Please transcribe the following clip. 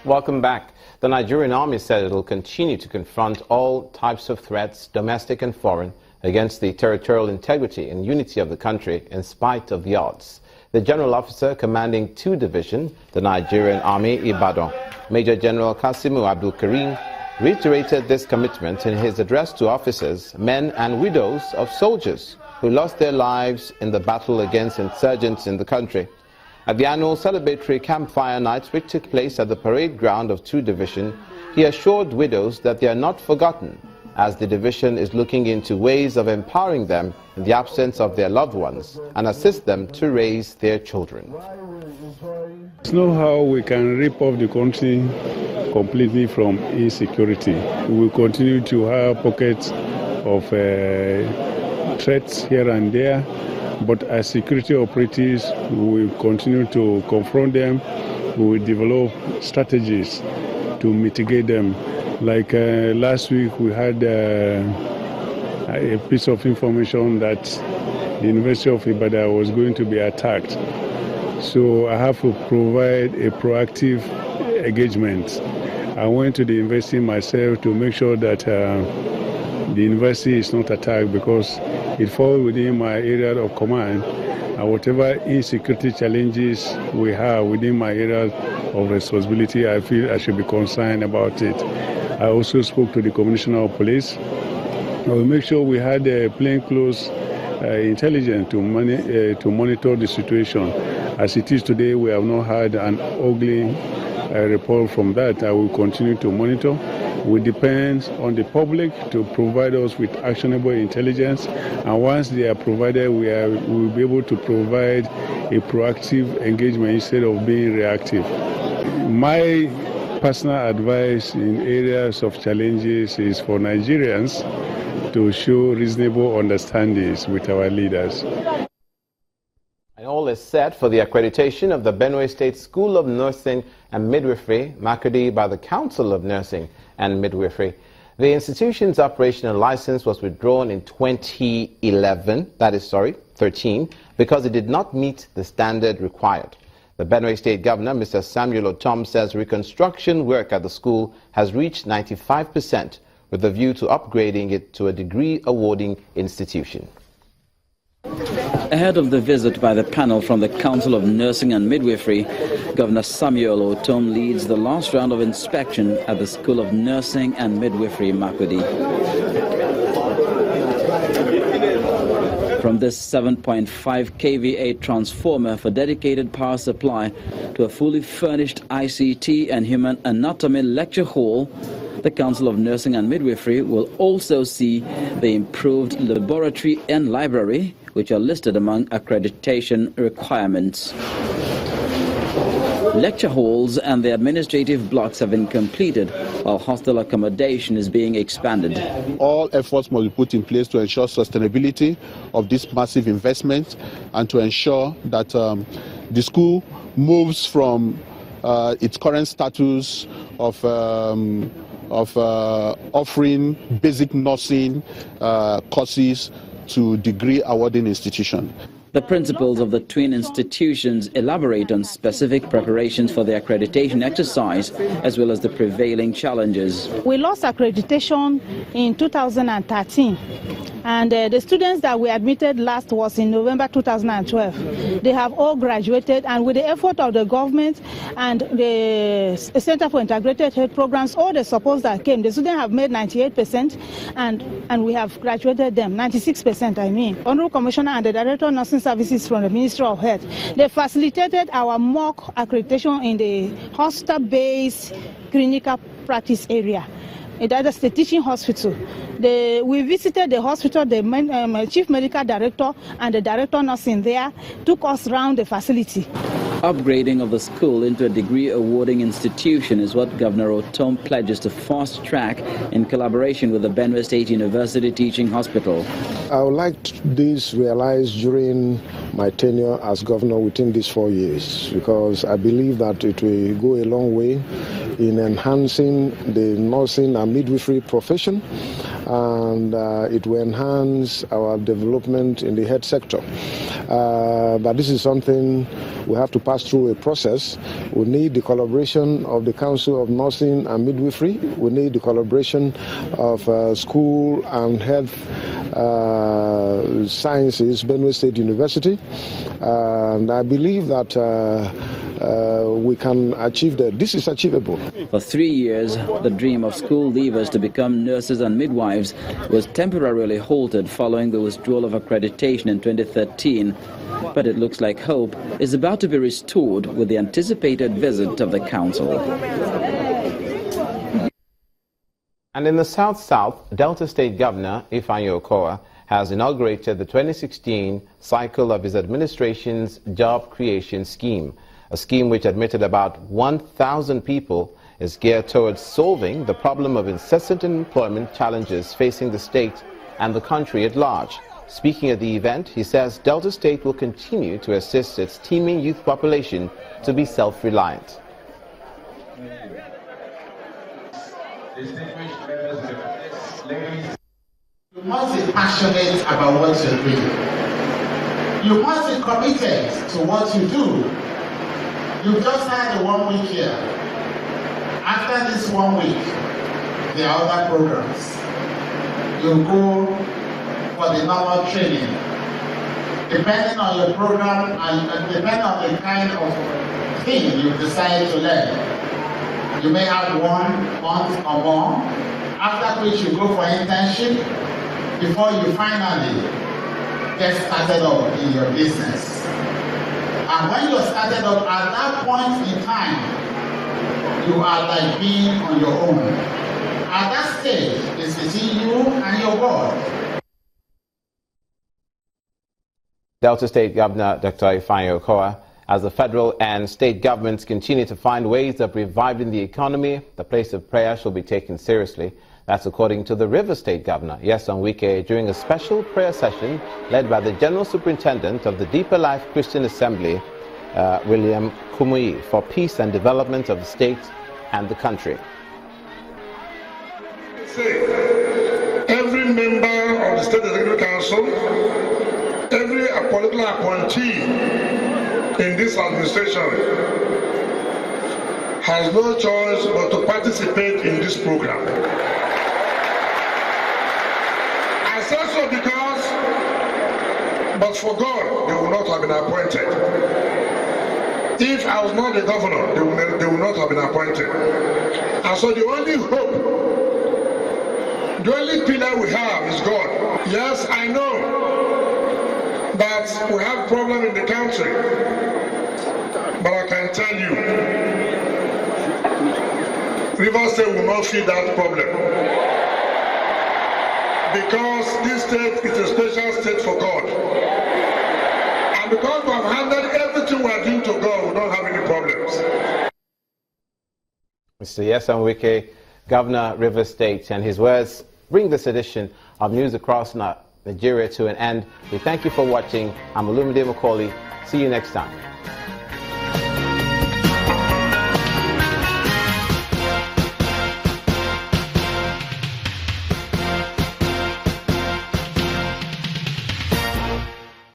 Welcome back. The Nigerian army said it will continue to confront all types of threats, domestic and foreign, against the territorial integrity and unity of the country in spite of the odds. The general officer commanding 2 Division, the Nigerian Army, Ibadan, Major General Kasimu Abdul Karim, reiterated this commitment in his address to officers, men and widows of soldiers who lost their lives in the battle against insurgents in the country. At the annual celebratory campfire night, which took place at the parade ground of 2 Division, he assured widows that they are not forgotten, as the division is looking into ways of empowering them in the absence of their loved ones and assist them to raise their children. There's no how we can rip off the country completely from insecurity. We will continue to have pockets of threats here and there, but as security operatives, we will continue to confront them. We will develop strategies to mitigate them. Like last week, we had a piece of information that the University of Ibadan was going to be attacked. So I have to provide a proactive engagement. I went to the university myself to make sure that the university is not attacked, because it falls within my area of command, and whatever insecurity challenges we have within my area of responsibility, I feel I should be concerned about it. I also spoke to the Commissioner of Police. I will make sure we had a plainclothes intelligence to monitor the situation. As it is today, we have not had an ugly report from that. I will continue to monitor. We depend on the public to provide us with actionable intelligence, and once they are provided, we will be able to provide a proactive engagement instead of being reactive. My personal advice in areas of challenges is for Nigerians to show reasonable understandings with our leaders. And all is set for the accreditation of the Benue State School of Nursing and Midwifery, Makurdi, by the Council of Nursing and Midwifery. The institution's operational license was withdrawn in 2013, because it did not meet the standard required. The Benue State Governor, Mr. Samuel Otom, says reconstruction work at the school has reached 95%, with a view to upgrading it to a degree-awarding institution. Ahead of the visit by the panel from the Council of Nursing and Midwifery, Governor Samuel Otom leads the last round of inspection at the School of Nursing and Midwifery, Makurdi. From this 7.5 kVA transformer for dedicated power supply to a fully furnished ICT and human anatomy lecture hall, the Council of Nursing and Midwifery will also see the improved laboratory and library, which are listed among accreditation requirements. Lecture halls and the administrative blocks have been completed, while hostel accommodation is being expanded. All efforts must be put in place to ensure sustainability of this massive investment and to ensure that the school moves from its current status of offering basic nursing courses to degree awarding institution. The principals of the twin institutions elaborate on specific preparations for the accreditation exercise, as well as the prevailing challenges. We lost accreditation in 2013, and the students that we admitted last was in November 2012. They have all graduated, and with the effort of the government and the Center for Integrated Health Programs, all the supports that came, the students have made 98%, and we have graduated them, 96%, I mean. Honorable Commissioner and the Director of Nursing Services from the Ministry of Health, they facilitated our mock accreditation in the hospital-based clinical practice area. That is the teaching hospital. We visited the hospital, the chief medical director and the director of nursing there took us around the facility. Upgrading of the school into a degree-awarding institution is what Governor Otom pledges to fast-track in collaboration with the Benue State University Teaching Hospital. I would like this realized during my tenure as governor within these 4 years, because I believe that it will go a long way in enhancing the nursing and midwifery profession, and it will enhance our development in the health sector. But this is something we have to pass through a process. We need the collaboration of the Council of Nursing and Midwifery. We need the collaboration of School and Health Sciences, Benue State University. And I believe that we can achieve that. This is achievable. For 3 years, the dream of school leavers to become nurses and midwives was temporarily halted following the withdrawal of accreditation in 2013. But it looks like hope is about to be restored with the anticipated visit of the council. And in the South-South, Delta State Governor Ifeanyi Okowa has inaugurated the 2016 cycle of his administration's job creation scheme. A scheme which admitted about 1,000 people is geared towards solving the problem of incessant employment challenges facing the state and the country at large. Speaking at the event, he says Delta State will continue to assist its teeming youth population to be self-reliant. You must be passionate about what you're doing. You must be committed to what you do. You've just had a 1 week here. After this 1 week, there are other programs. You go for the normal training. Depending on your program and depending on the kind of thing you decide to learn, you may have 1 month or more, after which you go for internship before you finally get started up in your business. And when you're started up, at that point in time, you are like being on your own. At that stage, it's between you and your God. Delta State Governor Dr. Ifeanyi Okowa, as the federal and state governments continue to find ways of reviving the economy, the place of prayer shall be taken seriously. That's according to the Rivers State Governor, Nyesom Wike, during a special prayer session led by the General Superintendent of the Deeper Life Christian Assembly, William Kumuyi, for peace and development of the state and the country. Every member of the State Executive Council, every political appointee in this administration has no choice but to participate in this program. I say so because, but for God, they will not have been appointed. If I was not the governor, they will not have been appointed. And so the only hope, the only pillar we have is God. Yes, I know that we have problem in the country, but I can tell you, Rivers State will not feel that problem. Because this state is a special state for God. And because we have handled everything we are doing to God, we don't have any problems. Mr. Nyesom Wike, Governor, Rivers State, and his words bring this edition of News Across Nigeria to an end. We thank you for watching. I'm Olumide Macaulay. See you next time.